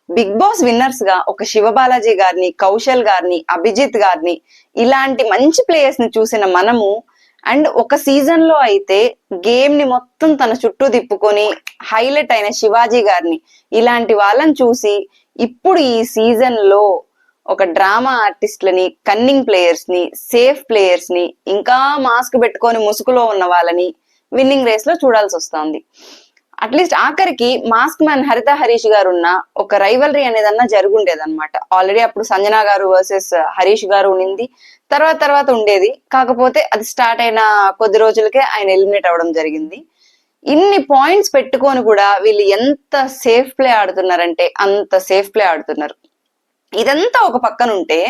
Big boss winners గా ఒక శివబాలాజీ గారిని, కౌశల్ గారిని, అభిజిత్ గారిని ఇలాంటి మంచి ప్లేయర్స్ ని చూసిన మనము అండ్ ఒక సీజన్ లో అయితే గేమ్ ని మొత్తం తన చుట్టూ తిప్పుకొని హైలైట్ అయిన శివాజీ గారిని ఇలాంటి వాళ్ళని చూసి ఇప్పుడు ఈ సీజన్ లో ఒక డ్రామా ఆర్టిస్ట్లని, కన్నింగ్ ప్లేయర్స్ ని, సేఫ్ ప్లేయర్స్ ని, ఇంకా మాస్క్ పెట్టుకొని ముసుగులో ఉన్న వాళ్ళని విన్నింగ్ రేస్ లో చూడాల్సి వస్తుంది. అట్లీస్ట్ ఆఖరికి మాస్క్ మ్యాన్ హరిత హరీష్ గారు ఉన్న ఒక రైవలరీ అనేదన్నా జరుగుండేదన్నమాట. ఆల్రెడీ అప్పుడు సంజన గారు వర్సెస్ హరీష్ గారు ఉండింది, తర్వాత ఉండేది. కాకపోతే అది స్టార్ట్ అయిన కొద్ది రోజులకే ఆయన ఎలిమినేట్ అవ్వడం జరిగింది. ఇన్ని పాయింట్స్ పెట్టుకొని కూడా వీళ్ళు ఎంత సేఫ్ ప్లే ఆడుతున్నారంటే అంత సేఫ్ ప్లే ఆడుతున్నారు. ఇదంతా ఒక పక్కన ఉంటే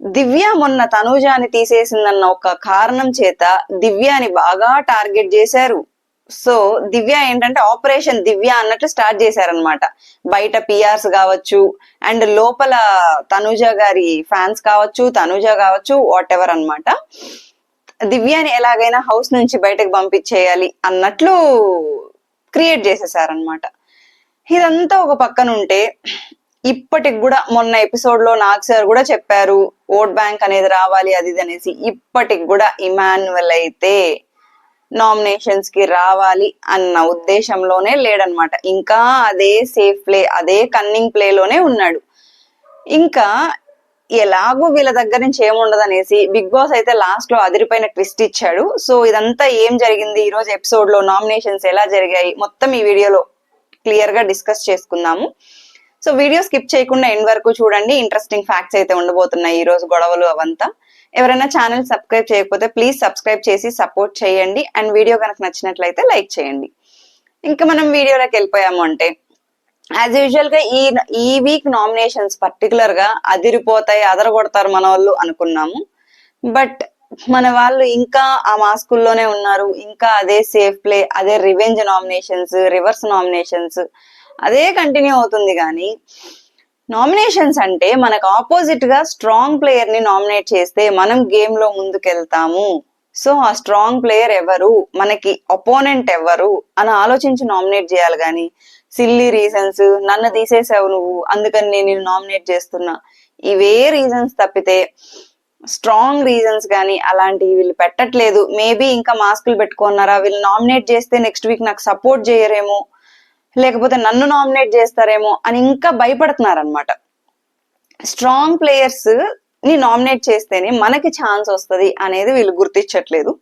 దివ్య మొన్న తనూజాని తీసేసిందన్న ఒక కారణం చేత దివ్యాని బాగా టార్గెట్ చేశారు. సో దివ్య ఏంటంటే ఆపరేషన్ దివ్య అన్నట్లు స్టార్ట్ చేశారనమాట. బయట పిఆర్స్ కావచ్చు అండ్ లోపల తనూజ గారి ఫ్యాన్స్ కావచ్చు, తనూజ కావచ్చు, వాట్ ఎవర్ అనమాట. దివ్యాని ఎలాగైనా హౌస్ నుంచి బయటకు పంపించేయాలి అన్నట్లు క్రియేట్ చేసేసారనమాట. ఇదంతా ఒక పక్కన ఉంటే ఇప్పటికి కూడా మొన్న ఎపిసోడ్ లో నాగ్ సార్ కూడా చెప్పారు ఓట్ బ్యాంక్ అనేది రావాలి అది ఇది అనేసి. ఇప్పటికి కూడా ఇమాన్యువల్ అయితే నామినేషన్స్ కి రావాలి అన్న ఉద్దేశంలోనే లేడనమాట. ఇంకా అదే సేఫ్ ప్లే, అదే కన్నింగ్ ప్లే లోనే ఉన్నాడు. ఇంకా ఎలాగో వీళ్ళ దగ్గర నుంచి ఏముండదు అనేసి బిగ్ బాస్ అయితే లాస్ట్ లో అదిరిపోయిన ట్విస్ట్ ఇచ్చాడు. సో ఇదంతా ఏం జరిగింది ఈ రోజు ఎపిసోడ్ లో, నామినేషన్స్ ఎలా జరిగాయి మొత్తం ఈ వీడియోలో క్లియర్ గా డిస్కస్ చేసుకుందాము. సో వీడియో స్కిప్ చేయకుండా ఎండ్ వరకు చూడండి. ఇంట్రెస్టింగ్ ఫ్యాక్ట్స్ అయితే ఉండబోతున్నాయి ఈ రోజు, గొడవలు అవంతా. ఎవరైనా ఛానల్ సబ్స్క్రైబ్ చేయకపోతే ప్లీజ్ సబ్స్క్రైబ్ చేసి సపోర్ట్ చేయండి. అండ్ వీడియో కనుక నచ్చినట్లయితే లైక్ చేయండి. ఇంకా మనం వీడియోలోకి వెళ్ళిపోయాము అంటే యాజ్ యూజువల్ గా ఈ వీక్ నామినేషన్స్ పర్టికులర్ గా అదిరిపోతాయి, అదరగొడతారు మన వాళ్ళు అనుకున్నాము. బట్ మన వాళ్ళు ఇంకా ఆ మాస్కుల్లోనే ఉన్నారు. ఇంకా అదే సేఫ్ ప్లే, అదే రివెంజ్ నామినేషన్స్, రివర్స్ నామినేషన్స్ అదే కంటిన్యూ అవుతుంది. కానీ నామినేషన్స్ అంటే మనకు ఆపోజిట్ గా స్ట్రాంగ్ ప్లేయర్ ని నామినేట్ చేస్తే మనం గేమ్ లో ముందుకెళ్తాము. సో ఆ స్ట్రాంగ్ ప్లేయర్ ఎవరు, మనకి అపోనెంట్ ఎవరు అని ఆలోచించి నామినేట్ చేయాలి. కానీ సిల్లీ రీజన్స్, నన్ను తీసేసావు నువ్వు అందుకని నేను నిన్ను నామినేట్ చేస్తున్నా, ఇవే రీజన్స్ తప్పితే స్ట్రాంగ్ రీజన్స్ కానీ అలాంటివి వీళ్ళు పెట్టట్లేదు. మేబీ ఇంకా మాస్కులు పెట్టుకున్నారా, వీళ్ళు నామినేట్ చేస్తే నెక్స్ట్ వీక్ నాకు సపోర్ట్ చేయరేమో, లేకపోతే నన్ను నామినేట్ చేస్తారేమో అని ఇంకా భయపడుతున్నారనమాట. స్ట్రాంగ్ ప్లేయర్స్ ని నామినేట్ చేస్తేనే మనకి ఛాన్స్ వస్తుంది అనేది వీళ్ళు గుర్తించట్లేదు.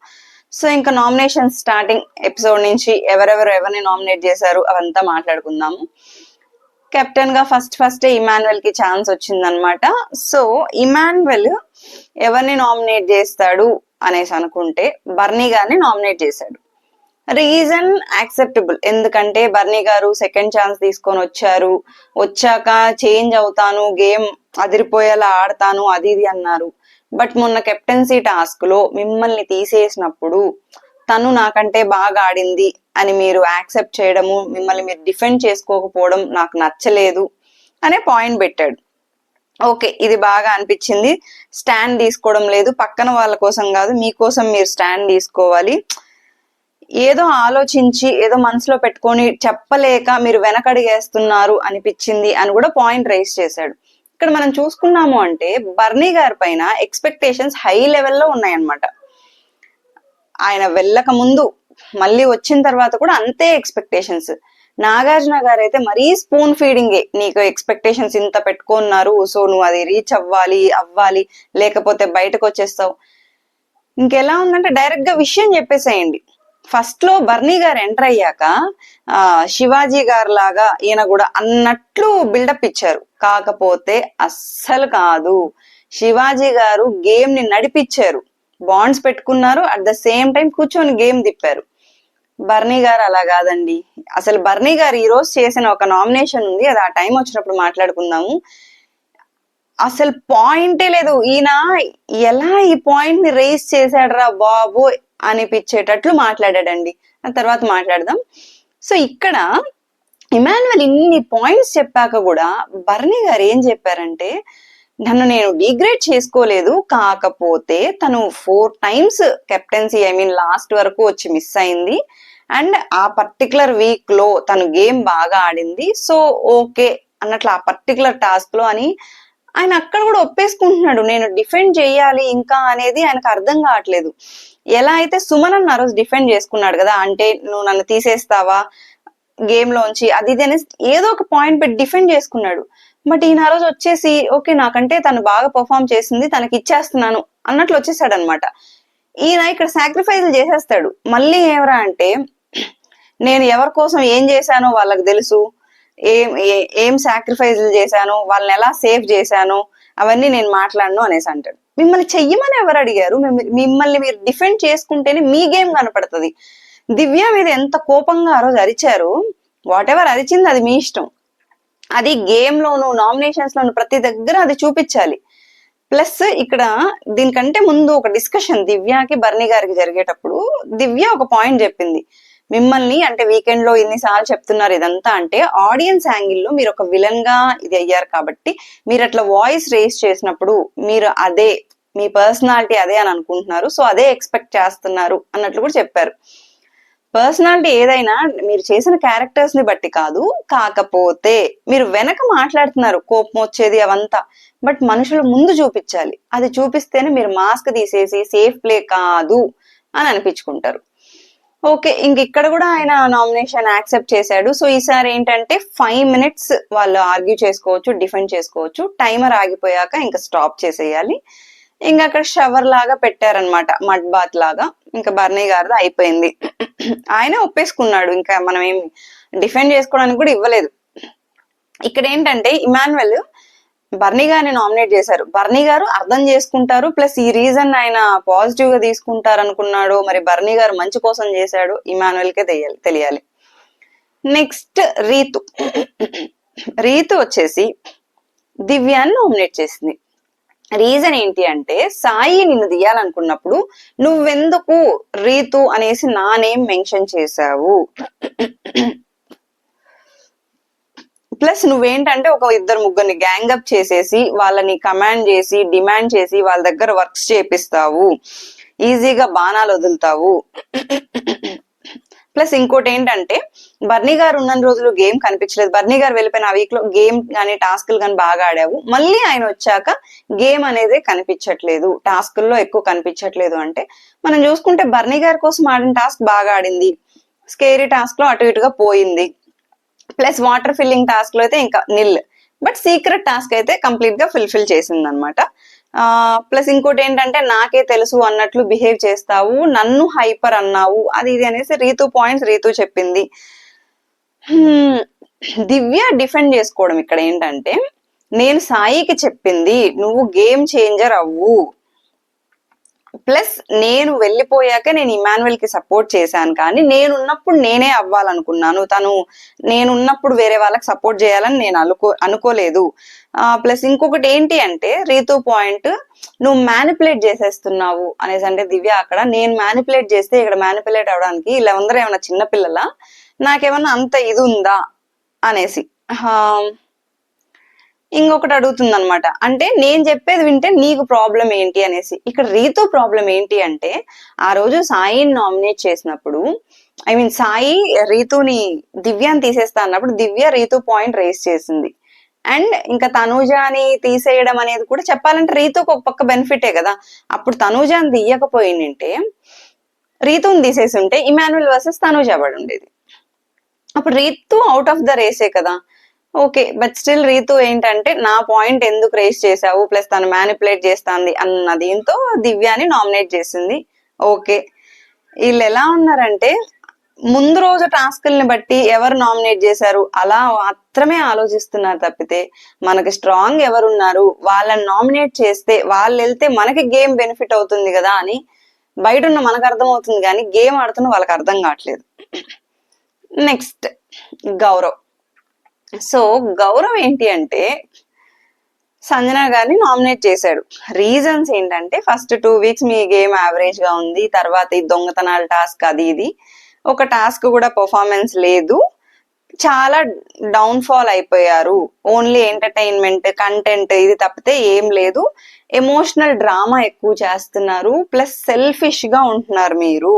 సో ఇంకా నామినేషన్ స్టార్టింగ్ ఎపిసోడ్ నుంచి ఎవరిని నామినేట్ చేశారు అవంతా మాట్లాడుకుందాము. కెప్టెన్ గా ఫస్ట్ ఇమాన్యువల్ కి ఛాన్స్ వచ్చిందనమాట. సో ఇమాన్యువల్ ఎవరిని నామినేట్ చేస్తాడు అనేసి అనుకుంటే బర్నీ గారిని నామినేట్ చేశాడు. రీజన్ యాక్సెప్టబుల్, ఎందుకంటే బర్నీ గారు సెకండ్ ఛాన్స్ తీసుకొని వచ్చాక చేంజ్ అవుతాను, గేమ్ అదిరిపోయేలా ఆడతాను అది ఇది అన్నారు. బట్ మొన్న కెప్టెన్సీ టాస్క్ లో మిమ్మల్ని తీసేసినప్పుడు తను నాకంటే బాగా ఆడింది అని మీరు యాక్సెప్ట్ చేయడము, మిమ్మల్ని మీరు డిఫెండ్ చేసుకోకపోవడం నాకు నచ్చలేదు అనే పాయింట్ పెట్టాడు. ఓకే, ఇది బాగా అనిపించింది. స్టాండ్ తీసుకోవడం లేదు, పక్కన వాళ్ళ కోసం కాదు మీకోసం మీరు స్టాండ్ తీసుకోవాలి, ఏదో ఆలోచించి ఏదో మనసులో పెట్టుకొని చెప్పలేక మీరు వెనకడిగేస్తున్నారు అనిపించింది అని కూడా పాయింట్ రైజ్ చేశాడు. ఇక్కడ మనం చూసుకున్నాము అంటే బర్నీ గారి పైన ఎక్స్పెక్టేషన్స్ హై లెవెల్లో ఉన్నాయన్నమాట. ఆయన వెళ్ళక ముందు మళ్ళీ వచ్చిన తర్వాత కూడా అంతే ఎక్స్పెక్టేషన్స్. నాగార్జున గారు అయితే మరీ స్పూన్ ఫీడింగే, నీకు ఎక్స్పెక్టేషన్స్ ఇంత పెట్టుకున్నారు, సో నువ్వు అది రీచ్ అవ్వాలి లేకపోతే బయటకు వచ్చేస్తావు. ఇంకెలా ఉందంటే డైరెక్ట్ గా విషయం చెప్పేసేయండి. ఫస్ట్ లో బర్నీ గారు ఎంటర్ అయ్యాక శివాజీ గారు లాగా ఈయన కూడా అన్నట్లు బిల్డప్ ఇచ్చారు. కాకపోతే అస్సలు కాదు, శివాజీ గారు గేమ్ ని నడిపించారు, బాండ్స్ పెట్టుకున్నారు, అట్ ద సేమ్ టైం కూర్చొని గేమ్ తిప్పారు. బర్నీ గారు అలా కాదండి. అసలు బర్నీ గారు ఈ రోజు చేసిన ఒక నామినేషన్ ఉంది, అది ఆ టైం వచ్చినప్పుడు మాట్లాడుకుందాము. అసలు పాయింటే లేదు, ఈయన ఎలా ఈ పాయింట్ ని రేస్ చేశాడరా బాబు అనిపించేటట్లు మాట్లాడాడండి. ఆ తర్వాత మాట్లాడదాం. సో ఇక్కడ ఇమాన్యువల్ ఇన్ని పాయింట్స్ చెప్పాక కూడా బర్నీ గారు ఏం చెప్పారంటే, నన్ను నేను డిగ్రేడ్ చేసుకోలేదు, కాకపోతే తను 4 times కెప్టెన్సీ లాస్ట్ వరకు వచ్చి మిస్ అయింది అండ్ ఆ పర్టికులర్ వీక్ లో తను గేమ్ బాగా ఆడింది, సో ఓకే అన్నట్లు ఆ పర్టికులర్ టాస్క్ లో అని ఆయన అక్కడ కూడా ఒప్పేసుకుంటున్నాడు. నేను డిఫెండ్ చేయాలి ఇంకా అనేది ఆయనకు అర్థం కావట్లేదు. ఎలా అయితే సుమన్ అన్న ఆ రోజు డిఫెండ్ చేసుకున్నాడు కదా, అంటే నువ్వు నన్ను తీసేస్తావా గేమ్ లోంచి అది ఇది అనేసి ఏదో ఒక పాయింట్ పెట్టి డిఫెండ్ చేసుకున్నాడు. బట్ ఈయన ఆ రోజు వచ్చేసి ఓకే నాకంటే తను బాగా పర్ఫామ్ చేసింది తనకి ఇచ్చేస్తున్నాను అన్నట్లు వచ్చేసాడు అనమాట. ఈయన ఇక్కడ సాక్రిఫైస్ చేసేస్తాడు. మళ్ళీ ఏమరా అంటే నేను ఎవరి కోసం ఏం చేశానో వాళ్ళకి తెలుసు, ఏం సాక్రిఫైజులు చేశాను, వాళ్ళని ఎలా సేవ్ చేశాను అవన్నీ నేను మాట్లాడను అనేసి అంటాడు. మిమ్మల్ని చెయ్యమని ఎవరు అడిగారు? మిమ్మల్ని మీరు డిఫెండ్ చేసుకుంటేనే మీ గేమ్ కనపడుతుంది. దివ్య మీద ఎంత కోపంగా ఆ రోజు అరిచారు, వాట్ ఎవర్ అరిచింది అది మీ ఇష్టం, అది గేమ్ లోను నామినేషన్స్ లోను ప్రతి దగ్గర అది చూపించాలి. ప్లస్ ఇక్కడ దీనికంటే ముందు ఒక డిస్కషన్ దివ్యకి బర్నీ గారికి జరిగేటప్పుడు దివ్య ఒక పాయింట్ చెప్పింది, మిమ్మల్ని అంటే వీకెండ్ లో ఇన్నిసార్లు చెప్తున్నారు ఇదంతా అంటే ఆడియన్స్ యాంగిల్లో మీరు ఒక విలన్ గా ఇది అయ్యారు కాబట్టి మీరు అట్లా వాయిస్ రేస్ చేసినప్పుడు మీరు అదే మీ పర్సనాలిటీ అదే అని అనుకుంటున్నారు, సో అదే ఎక్స్పెక్ట్ చేస్తున్నారు అన్నట్లు కూడా చెప్పారు. పర్సనాలిటీ ఏదైనా మీరు చేసిన క్యారెక్టర్స్ ని బట్టి కాదు, కాకపోతే మీరు వెనక మాట్లాడుతున్నారు కోపం వచ్చేది అవంతా, బట్ మనుషులు ముందు చూపించాలి. అది చూపిస్తేనే మీరు మాస్క్ తీసేసి సేఫ్ ప్లే కాదు అని అనిపించుకుంటారు. ఓకే, ఇంక ఇక్కడ కూడా ఆయన నామినేషన్ యాక్సెప్ట్ చేశాడు. సో ఈసారి ఏంటంటే 5 minutes వాళ్ళు ఆర్గ్యూ చేసుకోవచ్చు, డిఫెండ్ చేసుకోవచ్చు. టైమర్ ఆగిపోయాక ఇంకా స్టాప్ చేసేయాలి. ఇంకా అక్కడ షవర్ లాగా పెట్టారనమాట, మడ్ బాత్ లాగా. ఇంకా బర్నీ గారిది అయిపోయింది. ఆయన ఒప్పేసుకున్నాడు, ఇంకా మనం ఏం డిఫెండ్ చేసుకోవడానికి కూడా ఇవ్వలేదు. ఇక్కడ ఏంటంటే ఇమాన్యుయల్ బర్నీ గారిని నామినేట్ చేశారు. బర్నీ గారు అర్థం చేసుకుంటారు, ప్లస్ ఈ రీజన్ ఆయన పాజిటివ్ గా తీసుకుంటారు అనుకున్నాడు. మరి బర్నీ గారు మంచి కోసం చేశాడు, ఇమాన్యుయల్ కే తెలియాలి. నెక్స్ట్ రీతు వచ్చేసి దివ్యాన్ని నామినేట్ చేసింది. రీజన్ ఏంటి అంటే సాయి నిన్ను తీయాలనుకున్నప్పుడు నువ్వెందుకు రీతు అనేసి నా నేమ్ మెన్షన్ చేశావు, ప్లస్ నువ్వేంటంటే ఒక 2-3 గ్యాంగ్ అప్ చేసేసి వాళ్ళని కమాండ్ చేసి డిమాండ్ చేసి వాళ్ళ దగ్గర వర్క్స్ చేపిస్తావు, ఈజీగా బాణాలు వదులుతావు. ప్లస్ ఇంకోటి ఏంటంటే బర్నీ గారు ఉన్న రోజులు గేమ్ కనిపించలేదు, బర్నీ గారు వెళ్ళిపోయిన ఆ వీక్ లో గేమ్ కానీ టాస్క్లు కానీ బాగా ఆడావు, మళ్ళీ ఆయన వచ్చాక గేమ్ అనేది కనిపించట్లేదు, టాస్క్ల్లో ఎక్కువ కనిపించట్లేదు. అంటే మనం చూసుకుంటే బర్నీ గారి కోసం ఆడిన టాస్క్ బాగా ఆడింది, స్కేరీ టాస్క్ లో అటు ఇటుగా పోయింది, ప్లస్ వాటర్ ఫిల్లింగ్ టాస్క్ లో అయితే ఇంకా నిల్, బట్ సీక్రెట్ టాస్క్ అయితే కంప్లీట్ గా ఫుల్ఫిల్ చేసింది అనమాట. ప్లస్ ఇంకోటి ఏంటంటే నాకే తెలుసు అన్నట్లు బిహేవ్ చేస్తావు, నన్ను హైపర్ అన్నావు, అది ఇది అనేసి రీతు పాయింట్స్ రీతు చెప్పింది. దివ్య డిఫెండ్ చేసుకోవడం ఇక్కడ ఏంటంటే నేను సాయికి చెప్పింది నువ్వు గేమ్ చేంజర్ అవ్వు, ప్లస్ నేను వెళ్ళిపోయాక నేను ఇమాన్యుయల్ కి సపోర్ట్ చేశాను, కానీ నేనున్నప్పుడు నేనే అవ్వాలనుకున్నాను, నేనున్నప్పుడు వేరే వాళ్ళకి సపోర్ట్ చేయాలని నేను అనుకోలేదు. ప్లస్ ఇంకొకటి ఏంటి అంటే రీతు పాయింట్, నువ్వు మ్యానిపులేట్ చేసేస్తున్నావు అనేసి. అంటే దివ్య అక్కడ నేను మ్యానిపులేట్ చేస్తే ఇక్కడ మ్యానిపులేట్ అవడానికి వీళ్ళందరూ ఏమన్నా చిన్నపిల్లల, నాకేమన్నా అంత ఇది ఉందా అనేసి ఇంకొకటి అడుగుతుంది అనమాట. అంటే నేను చెప్పేది వింటే నీకు ప్రాబ్లం ఏంటి అనేసి. ఇక్కడ రీతు ప్రాబ్లం ఏంటి అంటే ఆ రోజు సాయిని నామినేట్ చేసినప్పుడు సాయి రీతుని దివ్యాని తీసేస్తా అన్నప్పుడు దివ్య రీతు పాయింట్ రేస్ చేసింది. అండ్ ఇంకా తనూజాని తీసేయడం అనేది కూడా చెప్పాలంటే రీతుకు ఒక పక్క బెనిఫిటే కదా. అప్పుడు తనూజాని తీయకపోయిందంటే రీతుని తీసేసి ఉంటే ఇమాన్యుయల్ వర్సెస్ తనూజా పడి ఉండేది, అప్పుడు రీతు అవుట్ ఆఫ్ ద రేసే కదా. ఓకే, బట్ స్టిల్ రీతు ఏంటంటే నా పాయింట్ ఎందుకు రేస్ చేసావు, ప్లస్ తను మ్యానిపులేట్ చేస్తుంది అన్న దీంతో దివ్యాని నామినేట్ చేసింది. ఓకే, వీళ్ళు ఎలా ఉన్నారంటే ముందు రోజు టాస్కుల్ని బట్టి ఎవరు నామినేట్ చేశారు అలా మాత్రమే ఆలోచిస్తున్నారు తప్పితే మనకి స్ట్రాంగ్ ఎవరున్నారు వాళ్ళని నామినేట్ చేస్తే వాళ్ళు వెళ్తే మనకి గేమ్ బెనిఫిట్ అవుతుంది కదా అని బయట ఉన్న మనకు అర్థం అవుతుంది, కానీ గేమ్ ఆడుతున్న వాళ్ళకి అర్థం కావట్లేదు. నెక్స్ట్ గౌరవ్. సో గౌరవ్ ఏంటి అంటే సంజన గారిని నామినేట్ చేశాడు. రీజన్స్ ఏంటంటే ఫస్ట్ 2 weeks మీ గేమ్ యావరేజ్ గా ఉంది, తర్వాత ఈ దొంగతనాల టాస్క్ అది ఇది, ఒక టాస్క్ కూడా పర్ఫార్మెన్స్ లేదు, చాలా డౌన్ ఫాల్ అయిపోయారు, ఓన్లీ ఎంటర్టైన్మెంట్ కంటెంట్ ఇది తప్పితే ఏం లేదు, ఎమోషనల్ డ్రామా ఎక్కువ చేస్తున్నారు, ప్లస్ సెల్ఫిష్ గా ఉంటున్నారు మీరు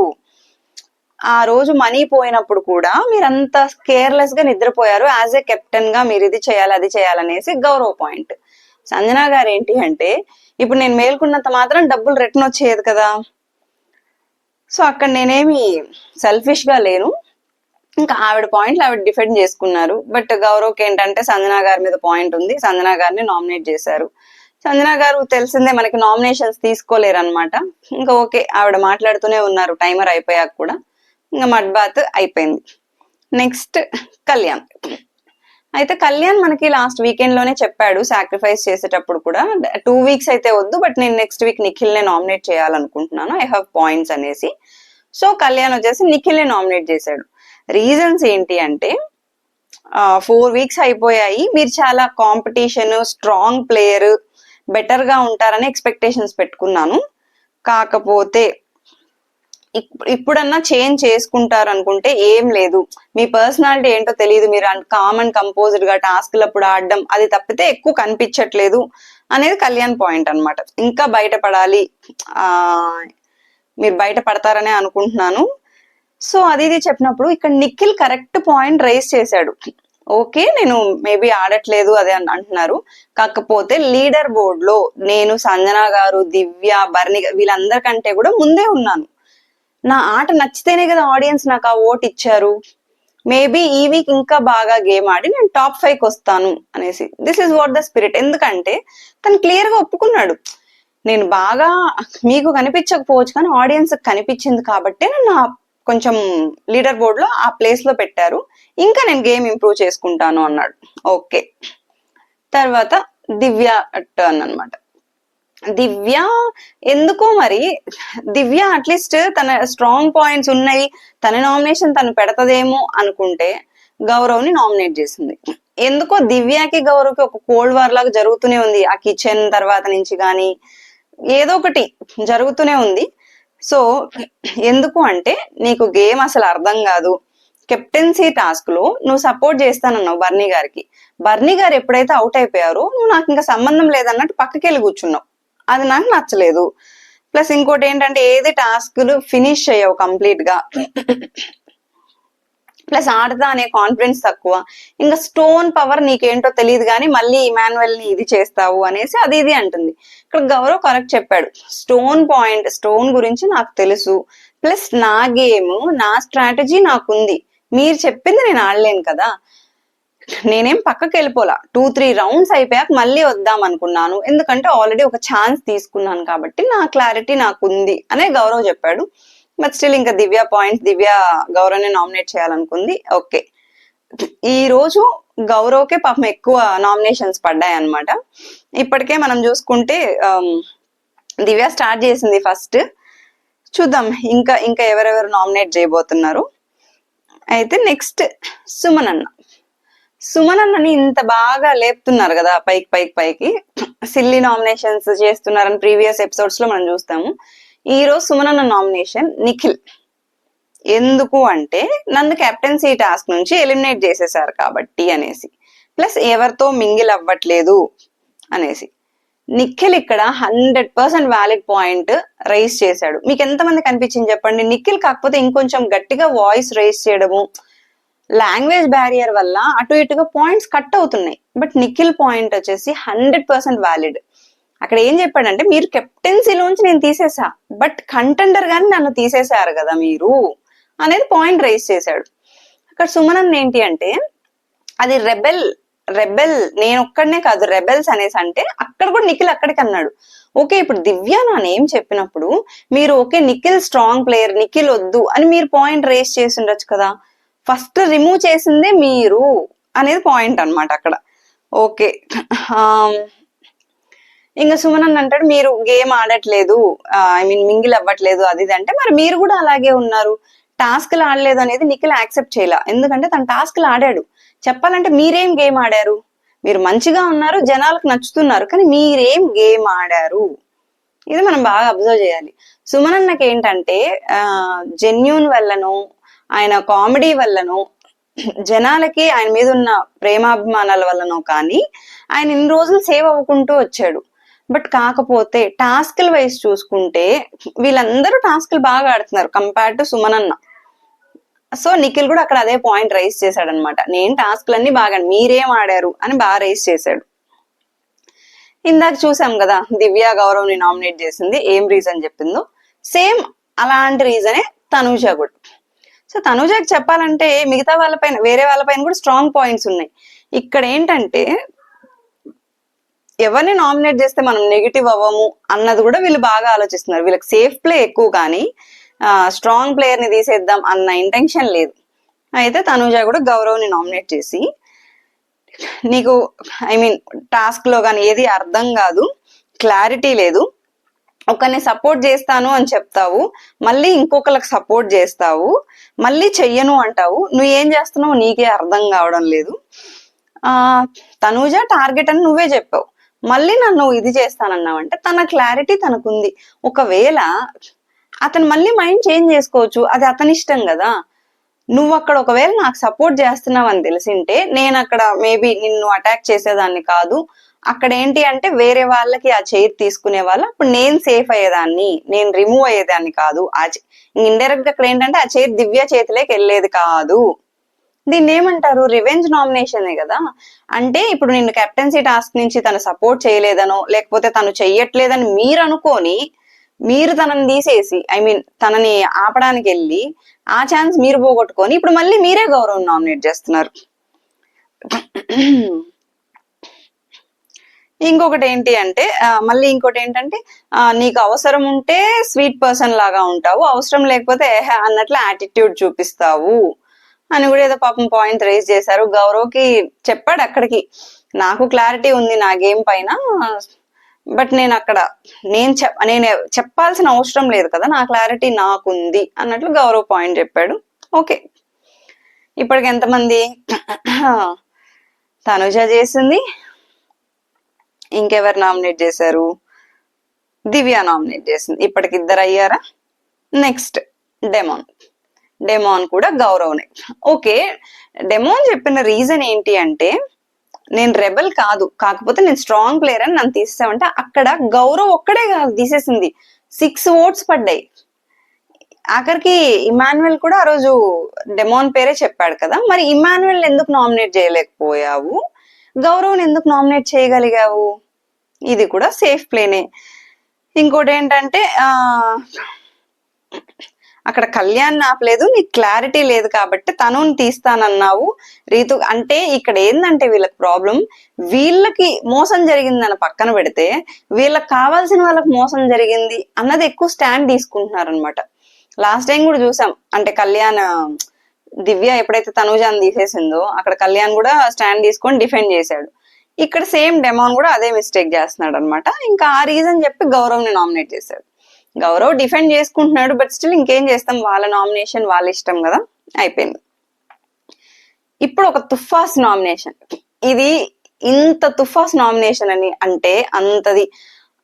ఆ రోజు మనీ పోయినప్పుడు కూడా మీరు అంత కేర్లెస్ గా నిద్రపోయారు. యాజ్ ఏ కెప్టెన్ గా మీరు ఇది చేయాలి అది చేయాలనేసి గౌరవ పాయింట్. సంజన గారు ఏంటి అంటే ఇప్పుడు నేను మేల్కొన్నంత మాత్రం డబ్బులు రిటర్న్ వచ్చేది కదా. సో అక్కడ నేనేమి సెల్ఫిష్ గా లేను. ఇంకా ఆవిడ పాయింట్లు ఆవిడ డిఫెండ్ చేసుకున్నారు. బట్ గౌరవ్కి ఏంటంటే సంజన గారి మీద పాయింట్ ఉంది, సంజన గారిని నామినేట్ చేశారు. సంజన గారు తెలిసిందే మనకి నామినేషన్స్ తీసుకోలేరు అనమాట. ఇంకా ఓకే, ఆవిడ మాట్లాడుతూనే ఉన్నారు టైమర్ అయిపోయాక కూడా. ఇంకా మడ్ బాత్ అయిపోయింది. నెక్స్ట్ కళ్యాణ్. అయితే కళ్యాణ్ మనకి లాస్ట్ వీకెండ్ లోనే చెప్పాడు సాక్రిఫైస్ చేసేటప్పుడు కూడా 2 weeks అయితే వద్దు, బట్ నేను నెక్స్ట్ వీక్ నిఖిల్ నే నామినేట్ చేయాలనుకుంటున్నాను, ఐ హావ్ పాయింట్స్ అనేసి. సో కళ్యాణ్ వచ్చేసి నిఖిల్ ని నామినేట్ చేశాడు. రీజన్స్ ఏంటి అంటే 4 weeks అయిపోయాయి, మీరు చాలా కాంపిటీషన్, స్ట్రాంగ్ ప్లేయర్, బెటర్ గా ఉంటారని ఎక్స్పెక్టేషన్స్ పెట్టుకున్నాను. కాకపోతే ఇప్పుడన్నా చేంజ్ చేసుకుంటారు అనుకుంటే ఏం లేదు, మీ పర్సనాలిటీ ఏంటో తెలియదు, మీరు కామన్ కంపోజ్డ్ గా టాస్క్లప్పుడు ఆడడం అది తప్పితే ఎక్కువ కనిపించట్లేదు అనేది కళ్యాణ్ పాయింట్ అనమాట. ఇంకా బయటపడాలి, మీరు బయట పడతారనే అనుకుంటున్నాను. సో అది ఇది చెప్పినప్పుడు ఇక్కడ నిఖిల్ కరెక్ట్ పాయింట్ రైజ్ చేశాడు. ఓకే, నేను మేబీ ఆడట్లేదు అదే అంటున్నారు, కాకపోతే లీడర్ బోర్డ్ లో నేను సంజన గారు, దివ్య, బర్ని వీళ్ళందరికంటే కూడా ముందే ఉన్నాను. నా ఆట నచ్చితేనే కదా ఆడియన్స్ నాకు ఆ ఓట్ ఇచ్చారు. మేబీ ఈ వీక్ ఇంకా బాగా గేమ్ ఆడి నేను టాప్ 5కి వస్తాను అనేసి. This is what the spirit. ఎందుకంటే తను క్లియర్ గా ఒప్పుకున్నాడు, నేను బాగా మీకు కనిపించకపోవచ్చు కానీ ఆడియన్స్ కనిపించింది కాబట్టి నన్ను కొంచెం లీడర్ బోర్డ్ లో ఆ ప్లేస్ లో పెట్టారు, ఇంకా నేను గేమ్ ఇంప్రూవ్ చేసుకుంటాను అన్నాడు. ఓకే, తర్వాత దివ్య టర్న్ అనమాట. దివ్య ఎందుకో మరి, దివ్య అట్లీస్ట్ తన స్ట్రాంగ్ పాయింట్స్ ఉన్నాయి, తన నామినేషన్ తను పెడతదేమో అనుకుంటే గౌరవ్ ని నామినేట్ చేసింది. ఎందుకో దివ్యకి గౌరవ్కి ఒక కోల్డ్ వార్ లాగా జరుగుతూనే ఉంది. ఆ కిచెన్ తర్వాత నుంచి కానీ ఏదో ఒకటి జరుగుతూనే ఉంది. సో ఎందుకు అంటే నీకు గేమ్ అసలు అర్థం కాదు, కెప్టెన్సీ టాస్క్ లో నువ్వు సపోర్ట్ చేస్తానన్నావు బర్నీ గారికి, బర్నీ గారు ఎప్పుడైతే అవుట్ అయిపోయారో నువ్వు నాకు ఇంకా సంబంధం లేదన్నట్టు పక్కకి వెళ్ళి కూర్చున్నావు, అది నాకు నచ్చలేదు. ప్లస్ ఇంకోటి ఏంటంటే ఏది టాస్క్లు ఫినిష్ చేయవు కంప్లీట్ గా, ప్లస్ ఆడతా అనే కాన్ఫిడెన్స్ తక్కువ, ఇంకా స్టోన్ పవర్ నీకేంటో తెలియదు కానీ మళ్ళీ ఇమాన్యుయల్ ని ఇది చేస్తావు అనేసి అది ఇది అంటుంది. ఇక్కడ గౌరవ్ కరెక్ట్ చెప్పాడు, స్టోన్ గురించి నాకు తెలుసు, ప్లస్ నా గేమ్ నా స్ట్రాటజీ నాకుంది, మీరు చెప్పింది నేను ఆడలేను కదా, నేనేం పక్కకి వెళ్ళిపోలా, 2-3 rounds అయిపోయాక మళ్ళీ వద్దాం అనుకున్నాను, ఎందుకంటే ఆల్రెడీ ఒక ఛాన్స్ తీసుకున్నాను కాబట్టి నా క్లారిటీ నాకుంది అనే గౌరవ్ చెప్పాడు. బట్ స్టిల్ ఇంకా దివ్య గౌరవ్ని నామినేట్ చేయాలనుకుంది. ఓకే, ఈ రోజు గౌరవ్కే పాపం ఎక్కువ నామినేషన్స్ పడ్డాయి అనమాట. ఇప్పటికే మనం చూసుకుంటే దివ్య స్టార్ట్ చేసింది ఫస్ట్, చూద్దాం ఇంకా ఇంకా ఎవరెవరు నామినేట్ చేయబోతున్నారు. అయితే నెక్స్ట్ సుమన్ అన్నని ఇంత బాగా లేపుతున్నారు కదా పైకి సిల్లీ నామినేషన్స్ చేస్తున్నారని ప్రీవియస్ ఎపిసోడ్స్ లో మనం చూస్తాము. ఈ రోజు సుమన్ అన్న నామినేషన్ నిఖిల్. ఎందుకు అంటే నన్ను కెప్టెన్సీ టాస్క్ నుంచి ఎలిమినేట్ చేసేసారు కాబట్టి అనేసి, ప్లస్ ఎవరితో మింగిల్ అవ్వట్లేదు అనేసి. నిఖిల్ ఇక్కడ 100% వ్యాలిడ్ పాయింట్ రైజ్ చేశాడు. మీకు ఎంతమంది కనిపించింది చెప్పండి నిఖిల్ కాకపోతే ఇంకొంచెం గట్టిగా వాయిస్ రైజ్ చేయడము, లాంగ్వేజ్ బ్యారియర్ వల్ల అటు ఇటుగా పాయింట్స్ కట్ అవుతున్నాయి. బట్ నిఖిల్ పాయింట్ వచ్చేసి 100% వ్యాలిడ్. అక్కడ ఏం చెప్పాడంటే మీరు కెప్టెన్సీలోంచి నేను తీసేసా, బట్ కంటెండర్ గాని నన్ను తీసేశారు కదా మీరు అనేది పాయింట్ రైజ్ చేశాడు. అక్కడ సుమనన్ ఏంటి అంటే అది రెబెల్ నేను ఒక్కడనే కాదు రెబెల్స్ అనేసి అంటే అక్కడ కూడా నిఖిల్ అక్కడికి అన్నాడు. ఓకే, ఇప్పుడు దివ్య నా నేమ్ చెప్పినప్పుడు మీరు okay Nikhil strong player, Nikhil వద్దు అని మీరు పాయింట్ రేస్ చేసి ఉండొచ్చు కదా, ఫస్ట్ రిమూవ్ చేసిందే మీరు అనేది పాయింట్ అనమాట అక్కడ. ఓకే, ఇంకా సుమన్ అంటాడు మీరు గేమ్ ఆడట్లేదు, ఐ మీన్ మింగిల్ అవ్వట్లేదు అది అంటే, మరి మీరు కూడా అలాగే ఉన్నారు, టాస్క్లు ఆడలేదు అనేది నిఖిల్ యాక్సెప్ట్ చేయాల, ఎందుకంటే తన టాస్క్లు ఆడాడు. చెప్పాలంటే మీరేం గేమ్ ఆడారు, మీరు మంచిగా ఉన్నారు, జనాలకు నచ్చుతున్నారు, కానీ మీరేం గేమ్ ఆడారు, ఇది మనం బాగా అబ్జర్వ్ చేయాలి. సుమన్ అన్నకి ఏంటంటే జెన్యూన్ వల్లనో ఆయన కామెడీ వల్లనో జనాలకి ఆయన మీద ఉన్న ప్రేమాభిమానాల వల్లనో కానీ ఆయన ఇన్ని రోజులు సేవ్ అవ్వకుంటూ వచ్చాడు. బట్ కాకపోతే టాస్క్ల వైజ్ చూసుకుంటే వీళ్ళందరూ టాస్క్లు బాగా ఆడుతున్నారు కంపేర్ టు సుమన్ అన్న. సో నిఖిల్ కూడా అక్కడ అదే పాయింట్ రైజ్ చేశాడు అనమాట, నేను టాస్క్లన్నీ బాగా మీరేం ఆడారు అని బాగా రైజ్ చేశాడు. ఇందాక చూసాం కదా దివ్య గౌరవ్ని నామినేట్ చేసింది, ఏం రీజన్ చెప్పిందో సేమ్ అలాంటి రీజనే తనూజ కూడా. సో తనూజకి చెప్పాలంటే మిగతా వాళ్ళపైన వేరే వాళ్ళపైన కూడా స్ట్రాంగ్ పాయింట్స్ ఉన్నాయి. ఇక్కడ ఏంటంటే ఎవరిని నామినేట్ చేస్తే మనం నెగిటివ్ అవ్వము అన్నది కూడా వీళ్ళు బాగా ఆలోచిస్తున్నారు. వీళ్ళకి సేఫ్ ప్లే ఎక్కువ కానీ స్ట్రాంగ్ ప్లేయర్ ని తీసేద్దాం అన్న ఇంటెన్షన్ లేదు. అయితే తనూజ కూడా గౌరవ్ని నామినేట్ చేసి, నీకు ఐ మీన్ టాస్క్ లో కానీ ఏది అర్థం కాదు, క్లారిటీ లేదు, ఒకరిని సపోర్ట్ చేస్తాను అని చెప్తావు, మళ్ళీ ఇంకొకరికి సపోర్ట్ చేస్తావు, మళ్ళీ చెయ్యను అంటావు, నువ్వు ఏం చేస్తున్నావు నీకే అర్థం కావడం లేదు. తనూజ టార్గెట్ అని నువ్వే చెప్పావు, మళ్ళీ నన్ను ఇది చేస్తానన్నావంటే తన క్లారిటీ తనకుంది. ఒకవేళ అతను మళ్ళీ మైండ్ చేంజ్ చేసుకోవచ్చు, అది అతని ఇష్టం కదా. నువ్వు అక్కడ ఒకవేళ నాకు సపోర్ట్ చేస్తున్నావు అని తెలిసింటే నేను అక్కడ మేబీ నిన్ను అటాక్ చేసేదాన్ని కాదు. అక్కడ ఏంటి అంటే వేరే వాళ్ళకి ఆ చైర్ తీసుకునే వాళ్ళు, అప్పుడు నేను సేఫ్ అయ్యేదాన్ని, నేను రిమూవ్ అయ్యేదాన్ని కాదు. ఇండైరెక్ట్ గా అక్కడ ఏంటంటే ఆ చైర్ దివ్య చేతిలోకి వెళ్ళేది కాదు. దీన్ని ఏమంటారు, రివెంజ్ నామినేషన్ కదా. అంటే ఇప్పుడు నిన్ను కెప్టెన్సీ టాస్క్ నుంచి తను సపోర్ట్ చేయలేదనో లేకపోతే తను చెయ్యట్లేదని మీరు అనుకొని మీరు తనని తీసేసి ఐ మీన్ తనని ఆపడానికి వెళ్ళి ఆ ఛాన్స్ మీరు పోగొట్టుకొని ఇప్పుడు మళ్ళీ మీరే గౌరవం నామినేట్ చేస్తున్నారు. ఇంకొకటి ఏంటి అంటే ఇంకోటి ఏంటంటే నీకు అవసరం ఉంటే స్వీట్ పర్సన్ లాగా ఉంటావు, అవసరం లేకపోతే ఏహే అన్నట్లు యాటిట్యూడ్ చూపిస్తావు అని కూడా ఏదో పాపం పాయింట్ రేజ్ చేశారు. గౌరవ్కి చెప్పాడు అక్కడికి, నాకు క్లారిటీ ఉంది నా గేమ్ పైన, బట్ నేను అక్కడ నేను చెప్పాల్సిన అవసరం లేదు కదా, నా క్లారిటీ నాకుంది అన్నట్లు గౌరవ్ పాయింట్ చెప్పాడు. ఓకే, ఇప్పటికి ఎంతమంది, తనుజ చేసింది, ఇంకెవరు నామినేట్ చేశారు, దివ్య నామినేట్ చేసింది, ఇప్పటికి 2 అయ్యారా. నెక్స్ట్ డెమోన్ కూడా గౌరవ్నే. ఓకే, డెమోన్ చెప్పిన రీజన్ ఏంటి అంటే నేను రెబల్ కాదు, కాకపోతే నేను స్ట్రాంగ్ ప్లేయర్ అని నన్ను తీసేసామంటే అక్కడ గౌరవ్ ఒక్కడే కాదు తీసేసింది, 6 ఓట్స్ పడ్డాయి. ఆఖరికి ఇమాన్యుయల్ కూడా ఆ రోజు డెమోన్ పేరే చెప్పాడు కదా, మరి ఇమాన్యుయల్ ఎందుకు నామినేట్ చేయలేకపోయావు, గౌరవ్ని ఎందుకు నామినేట్ చేయగలిగావు, ఇది కూడా సేఫ్ ప్లేనే. ఇంకోటి ఏంటంటే అక్కడ కళ్యాణ్ ఆపలేదు, నీకు క్లారిటీ లేదు కాబట్టి తనుని తీస్తానన్నావు రీతు. అంటే ఇక్కడ ఏంటంటే వీళ్ళకి ప్రాబ్లం, వీళ్ళకి మోసం జరిగిందని పక్కన పెడితే వీళ్ళకి కావాల్సిన వాళ్ళకి మోసం జరిగింది అన్నది ఎక్కువ స్టాండ్ తీసుకుంటున్నారు అనమాట. లాస్ట్ టైం కూడా చూసాం, అంటే కళ్యాణ్ దివ్య ఎప్పుడైతే తనూజాన్ని తీసేసిందో అక్కడ కళ్యాణ్ కూడా స్టాండ్ తీసుకొని డిఫెండ్ చేశాడు. ఇక్కడ సేమ్ డెమోన్ కూడా అదే మిస్టేక్ చేస్తున్నాడు అనమాట. ఇంకా ఆ రీజన్ చెప్పి గౌరవ్ని నామినేట్ చేశాడు. గౌరవ్ డిఫెండ్ చేసుకుంటున్నాడు, బట్ స్టిల్ ఇంకేం చేస్తాం, వాళ్ళ నామినేషన్ వాళ్ళ ఇష్టం కదా, అయిపోయింది. ఇప్పుడు ఒక తుఫాస్ నామినేషన్, ఇది ఇంత తుఫాస్ నామినేషన్ అని అంటే అంతది,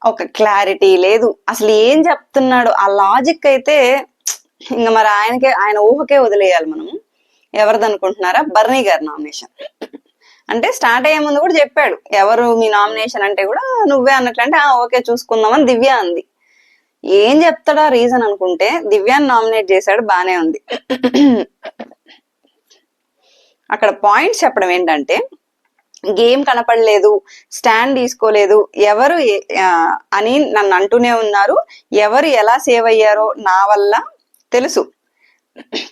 ఒక క్లారిటీ లేదు, అసలు ఏం చెప్తున్నాడు ఆ లాజిక్ అయితే ఇంకా మరి ఆయన ఊహకే వదిలేయాలి మనం. ఎవరిది అనుకుంటున్నారా, బర్నీ గారి నామినేషన్. అంటే స్టార్ట్ అయ్యే ముందు కూడా చెప్పాడు ఎవరు మీ నామినేషన్ అంటే కూడా నువ్వే అన్నట్లు, అంటే ఓకే చూసుకుందామని దివ్య అంది. ఏం చెప్తాడా రీజన్ అనుకుంటే దివ్యాన్ని నామినేట్ చేశాడు, బానే ఉంది. అక్కడ పాయింట్స్ చెప్పడం ఏంటంటే గేమ్ కనపడలేదు, స్టాండ్ తీసుకోలేదు, ఎవరు అని నన్ను అంటూనే ఉన్నారు, ఎవరు ఎలా సేవ్ అయ్యారో నా వల్ల తెలుసు,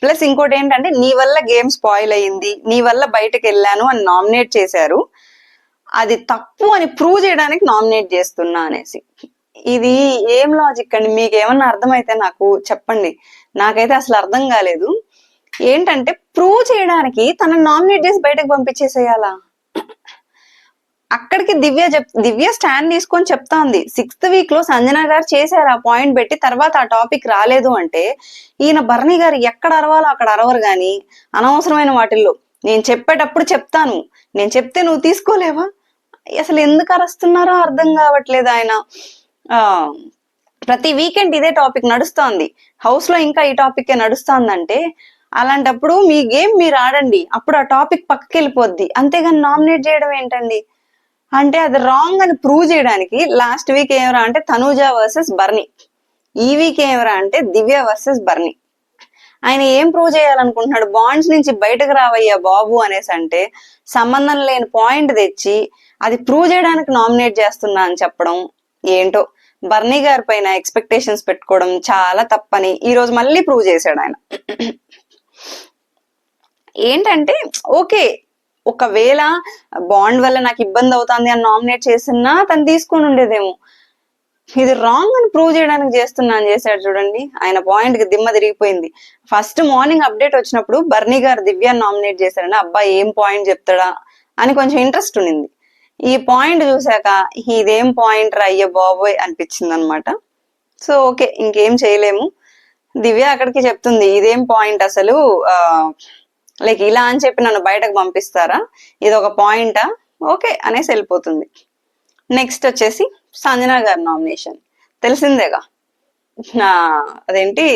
ప్లస్ ఇంకోటి ఏంటంటే నీ వల్ల గేమ్ స్పాయిల్ అయ్యింది, నీ వల్ల బయటకు వెళ్ళాను అని నామినేట్ చేశారు, అది తప్పు అని ప్రూవ్ చేయడానికి నామినేట్ చేస్తున్నా అనేసి. ఇది ఏం లాజిక్ అండి, మీకు ఏమన్నా అర్థమైతే నాకు చెప్పండి, నాకైతే అసలు అర్థం కాలేదు. ఏంటంటే ప్రూవ్ చేయడానికి తనని నామినేట్ చేసి బయటకు పంపించేసేయాలా, అక్కడికి దివ్య స్టాండ్ తీసుకొని చెప్తా ఉంది. 6th వీక్ లో సంజన గారు చేశారు ఆ పాయింట్ పెట్టి, తర్వాత ఆ టాపిక్ రాలేదు అంటే ఈయన బర్నీ గారు ఎక్కడ అరవాలో అక్కడ అరవరు గాని అనవసరమైన వాటిల్లో నేను చెప్పేటప్పుడు చెప్తాను, నేను చెప్తే నువ్వు తీసుకోలేవా, అసలు ఎందుకు అరుస్తున్నారో అర్థం కావట్లేదు. ఆయన ప్రతి వీకెండ్ ఇదే టాపిక్ నడుస్తోంది, హౌస్ లో ఇంకా ఈ టాపిక్ నడుస్తోందంటే అలాంటప్పుడు మీ గేమ్ మీరు ఆడండి, అప్పుడు ఆ టాపిక్ పక్కకి వెళ్ళిపోద్ది, అంతేగాని నామినేట్ చేయడం ఏంటండి. అంటే అది రాంగ్ అని ప్రూవ్ చేయడానికి లాస్ట్ వీక్ ఏమరా అంటే తనూజ వర్సెస్ బర్నీ, ఈ వీక్ ఏమరా అంటే దివ్య వర్సెస్ బర్నీ. ఆయన ఏం ప్రూవ్ చేయాలనుకుంటున్నాడు, బాండ్స్ నుంచి బయటకు రావయ్యా బాబు అనేసి అంటే సంబంధం లేని పాయింట్ తెచ్చి అది ప్రూవ్ చేయడానికి నామినేట్ చేస్తున్నా అని చెప్పడం ఏంటో. బర్నీ గారి పైన ఎక్స్పెక్టేషన్స్ పెట్టుకోవడం చాలా తప్పని ఈ రోజు మళ్ళీ ప్రూవ్ చేశాడు ఆయన. ఏంటంటే ఓకే, ఒకవేళ బాండ్ వల్ల నాకు ఇబ్బంది అవుతుంది అని నామినేట్ చేసినా తను తీసుకొని ఉండేదేమో. ఇది రాంగ్ అని ప్రూవ్ చేయడానికి చేస్తున్నా అని చేశాడు చూడండి. ఆయన పాయింట్ కి దిమ్మ తిరిగిపోయింది. ఫస్ట్ మార్నింగ్ అప్డేట్ వచ్చినప్పుడు బర్నీ గారు దివ్యాన్ని నామినేట్ చేశారని అబ్బాయి ఏం పాయింట్ చెప్తాడా అని కొంచెం ఇంట్రెస్ట్ ఉండింది. ఈ పాయింట్ చూసాక ఇదేం పాయింట్ రా అయ్య బాబోయ్ అనిపించింది అనమాట. సో ఓకే, ఇంకేం చేయలేము. దివ్య అక్కడికి చెప్తుంది ఇదేం పాయింట్ అసలు, లైక్ ఇలా అని చెప్పి నన్ను బయటకు పంపిస్తారా, ఇది ఒక పాయింటా, ఓకే అనేసి వెళ్ళిపోతుంది. నెక్స్ట్ వచ్చేసి సంజన గారి నామినేషన్ తెలిసిందేగా. అదేంటి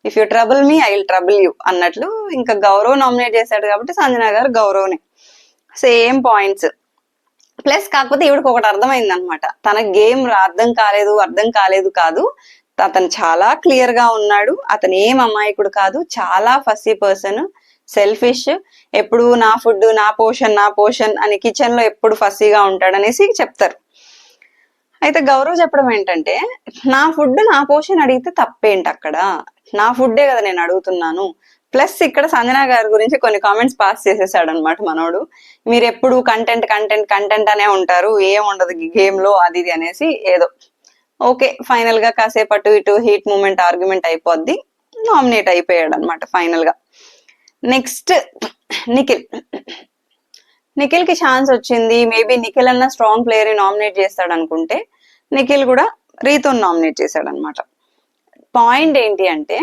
if you trouble me I will trouble you అన్నట్లు ఇంకా గౌరవ్ నామినేట్ చేశాడు కాబట్టి సంజన గారు గౌరవ్ని సేమ్ పాయింట్స్. ప్లస్ కాకపోతే ఈవిడికి ఒకటి అర్థమైంది అనమాట, తన గేమ్ అర్థం కాలేదు కాదు, అతను చాలా క్లియర్ గా ఉన్నాడు, అతను ఏం అమాయకుడు కాదు, చాలా ఫస్సీ పర్సన్, సెల్ఫిష్, ఎప్పుడు నా ఫుడ్ నా పోషన్ అని కిచెన్ లో ఎప్పుడు ఫస్సీగా ఉంటాడు అనేసి చెప్తారు. అయితే గౌరవ్ చెప్పడం ఏంటంటే నా ఫుడ్ నా పోషన్ అడిగితే తప్పేంటి, అక్కడ నా ఫుడ్డే కదా నేను అడుగుతున్నాను. ప్లస్ ఇక్కడ సంజన గారి గురించి కొన్ని కామెంట్స్ పాస్ చేసేసాడు అనమాట మనోడు. మీరు ఎప్పుడు కంటెంట్ అనే ఉంటారు, ఏం ఉండదు గేమ్ లో అది ఇది అనేసి ఏదో. ఓకే, ఫైనల్ గా కాసేపు అటు ఇటు హీట్ మూమెంట్ ఆర్గ్యుమెంట్ అయిపోద్ది, నామినేట్ అయిపోయాడు అనమాట ఫైనల్ గా. నెక్స్ట్ నిఖిల్ కి ఛాన్స్ వచ్చింది, మేబీ నిఖిల్ అన్న స్ట్రాంగ్ ప్లేయర్ ని నామినేట్ చేస్తాడు అనుకుంటే నిఖిల్ కూడా రీతోని నామినేట్ చేశాడు అనమాట. పాయింట్ ఏంటి అంటే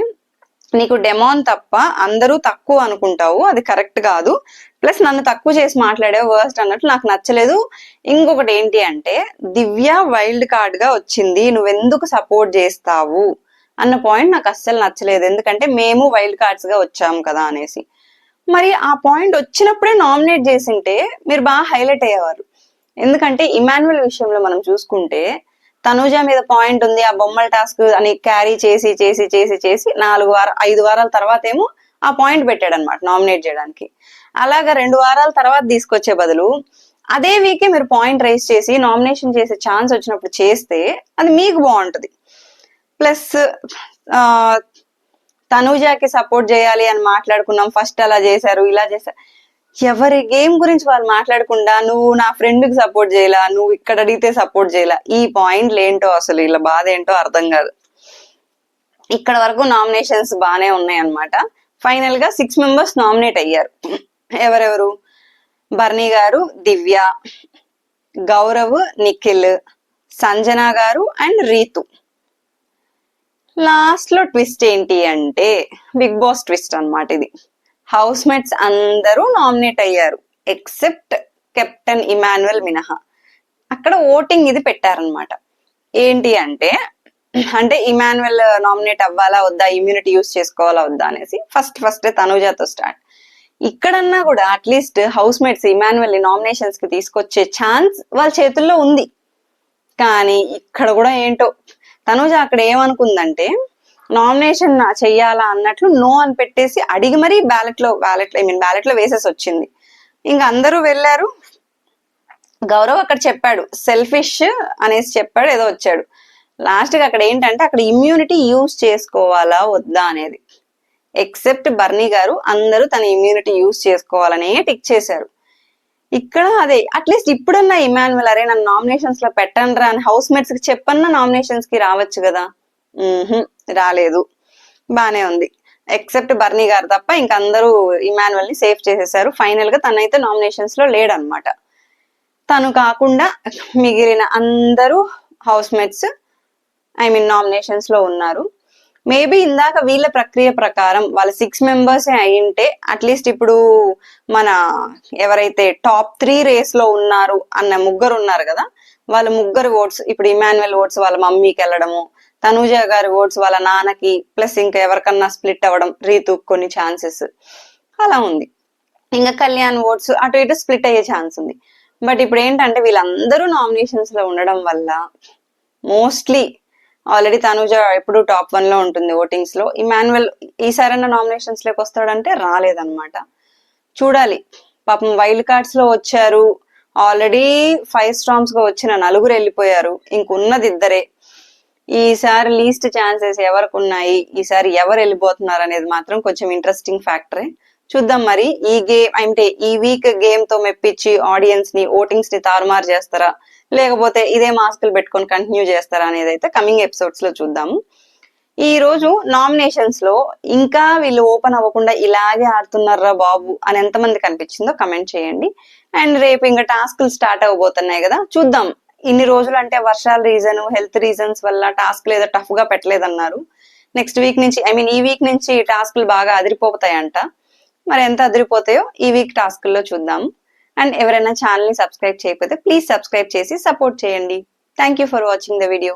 నీకు డెమాన్ తప్ప అందరూ తక్కువ అనుకుంటావు, అది కరెక్ట్ కాదు, ప్లస్ నన్ను తక్కువ చేసి మాట్లాడే వర్స్ట్ అన్నట్లు నాకు నచ్చలేదు. ఇంకొకటి ఏంటి అంటే దివ్య వైల్డ్ కార్డ్ గా వచ్చింది, నువ్వెందుకు సపోర్ట్ చేస్తావు అన్న పాయింట్ నాకు అస్సలు నచ్చలేదు, ఎందుకంటే మేము వైల్డ్ కార్డ్స్ గా వచ్చాము కదా అనేసి. మరి ఆ పాయింట్ వచ్చినప్పుడే నామినేట్ చేసింటే మీరు బాగా హైలైట్ అయ్యేవారు. ఎందుకంటే ఇమాన్యుయల్ విషయంలో మనం చూసుకుంటే తనూజ మీద పాయింట్ ఉంది, ఆ బొమ్మల టాస్క్ అని క్యారీ చేసి 5 వారాల తర్వాత ఏమో ఆ పాయింట్ పెట్టాడు అనమాట నామినేట్ చేయడానికి. అలాగా 2 వారాల తర్వాత తీసుకొచ్చే బదులు అదే వీకే మీరు పాయింట్ రైజ్ చేసి నామినేషన్ చేసే ఛాన్స్ వచ్చినప్పుడు చేస్తే అది మీకు బాగుంటది. ప్లస్ తనూజాకి సపోర్ట్ చేయాలి అని మాట్లాడుకున్నాం, ఫస్ట్ అలా చేశారు ఇలా చేశారు, ఎవరి గేమ్ గురించి వాళ్ళు మాట్లాడకుండా నువ్వు నా ఫ్రెండ్ కి సపోర్ట్ చేయలా, నువ్వు ఇక్కడ అడిగితే సపోర్ట్ చేయలా, ఈ పాయింట్లు ఏంటో అసలు ఇలా బాధ ఏంటో అర్థం కాదు. ఇక్కడ వరకు నామినేషన్స్ బానే ఉన్నాయి అన్నమాట. ఫైనల్ గా 6 మెంబర్స్ నామినేట్ అయ్యారు. ఎవరెవరు? బర్నీ గారు, దివ్య, గౌరవ్, నిఖిల్, సంజన గారు అండ్ రీతు. లాస్ట్ లో ట్విస్ట్ ఏంటి అంటే బిగ్ బాస్ ట్విస్ట్ అన్నమాట ఇది. హౌస్ మేట్స్ అందరూ నామినేట్ అయ్యారు ఎక్సెప్ట్ కెప్టెన్ ఇమాన్యుయల్ మినహా. అక్కడ ఓటింగ్ ఇది పెట్టారనమాట. ఏంటి అంటే ఇమాన్యుయల్ నామినేట్ అవ్వాలా వద్దా, ఇమ్యూనిటీ యూస్ చేసుకోవాలా వద్దా అనేసి ఫస్ట్ తనూజాతో స్టార్ట్. ఇక్కడన్నా కూడా at least house mates Emmanuel nominations కి తీసుకొచ్చే ఛాన్స్ వాళ్ళ చేతుల్లో ఉంది. కానీ ఇక్కడ కూడా ఏంటో తనూజ అక్కడ ఏమనుకుందంటే నామినేషన్ చెయ్యాలా అన్నట్లు నో అని పెట్టేసి అడిగి మరీ బ్యాలెట్ లో వేసేసి వచ్చింది. ఇంకా అందరూ వెళ్ళారు. గౌరవ్ అక్కడ చెప్పాడు సెల్ఫిష్ అనేసి చెప్పాడు, ఏదో వచ్చాడు. లాస్ట్ గా అక్కడ ఏంటంటే అక్కడ ఇమ్యూనిటీ యూజ్ చేసుకోవాలా వద్దా అనేది. ఎక్సెప్ట్ బర్నీ గారు అందరూ తన ఇమ్యూనిటీ యూజ్ చేసుకోవాలనే టిక్ చేశారు. ఇక్కడ అదే అట్లీస్ట్ ఇప్పుడన్నా ఇమాన్యుయల్ అరే నన్ను నామినేషన్స్ లో పెట్టండ్రా అని హౌస్ మేట్స్ కి చెప్పన్నా నామినేషన్స్ కి రావచ్చు కదా. రాలేదు, బానే ఉంది. ఎక్సెప్ట్ బర్నీ గారు తప్ప ఇంక అందరూ ఇమాన్యుయల్ ని సేఫ్ చేసేసారు. ఫైనల్ గా తనైతే నామినేషన్స్ లో లేడనమాట. తను కాకుండా మిగిలిన అందరూ హౌస్ మేట్స్ నామినేషన్స్ లో ఉన్నారు. మేబీ ఇందాక వీళ్ళ ప్రక్రియ ప్రకారం వాళ్ళ 6 మెంబర్స్ అయింటే అట్లీస్ట్ ఇప్పుడు మన ఎవరైతే టాప్ 3 రేస్ లో ఉన్నారు అన్న ముగ్గురు ఉన్నారు కదా, వాళ్ళ ముగ్గురు ఓట్స్ ఇప్పుడు ఇమాన్యుయల్ ఓట్స్ వాళ్ళ మమ్మీకి వెళ్ళడము, తనూజ గారి ఓట్స్ వాళ్ళ నాన్నకి, ప్లస్ ఇంకా ఎవరికన్నా స్ప్లిట్ అవ్వడం, రీతు కొన్ని ఛాన్సెస్ అలా ఉంది. ఇంకా కళ్యాణ్ ఓట్స్ అటు ఇటు స్ప్లిట్ అయ్యే ఛాన్స్ ఉంది. బట్ ఇప్పుడు ఏంటంటే వీళ్ళందరూ నామినేషన్స్ లో ఉండడం వల్ల మోస్ట్లీ ఆల్రెడీ తనుజ ఎప్పుడు టాప్ 1 లో ఉంటుంది ఓటింగ్స్ లో. ఇమాన్యువల్ ఈసారైనా నామినేషన్స్ లోకి వస్తాడంటే రాలేదన్నమాట. చూడాలి. పాపం వైల్డ్ కార్డ్స్ లో వచ్చారు, ఆల్రెడీ 5 స్టార్మ్స్ గా వచ్చిన 4 వెళ్ళిపోయారు, ఇంకున్నది 2. ఈసారి లీస్ట్ ఛాన్సెస్ ఎవరికి ఉన్నాయి, ఈసారి ఎవరు వెళ్ళిపోతున్నారు అనేది మాత్రం కొంచెం ఇంట్రెస్టింగ్ ఫ్యాక్టరే. చూద్దాం మరి ఈ గేమ్ అంటే ఈ వీక్ గేమ్ తో మెప్పించి ఆడియన్స్ ని ఓటింగ్స్ ని తారుమారు చేస్తారా, లేకపోతే ఇదే మాస్కులు పెట్టుకొని కంటిన్యూ చేస్తారా అనేది అయితే కమింగ్ ఎపిసోడ్స్ లో చూద్దాము. ఈ రోజు నామినేషన్స్ లో ఇంకా వీళ్ళు ఓపెన్ అవ్వకుండా ఇలాగే ఆడుతున్నారా బాబు అని ఎంతమంది కనిపించిందో కమెంట్ చేయండి. అండ్ రేపు ఇంకా టాస్క్లు స్టార్ట్ అవ్వబోతున్నాయి కదా, చూద్దాం. ఇన్ని రోజులు అంటే వర్షాల రీజన్, హెల్త్ రీజన్స్ వల్ల టాస్క్ లేదా టఫ్ గా పెట్టలేదన్నారు. నెక్స్ట్ వీక్ నుంచి ఈ వీక్ నుంచి టాస్క్లు బాగా అదిరిపోతాయంట. మరి ఎంత అదిరిపోతాయో ఈ వీక్ టాస్క్ల్లో చూద్దాం. అండ్ ఎవరైనా ఛానల్ ని సబ్స్క్రైబ్ చేయకపోతే ప్లీజ్ సబ్స్క్రైబ్ చేసి సపోర్ట్ చేయండి. Thank you for watching the video.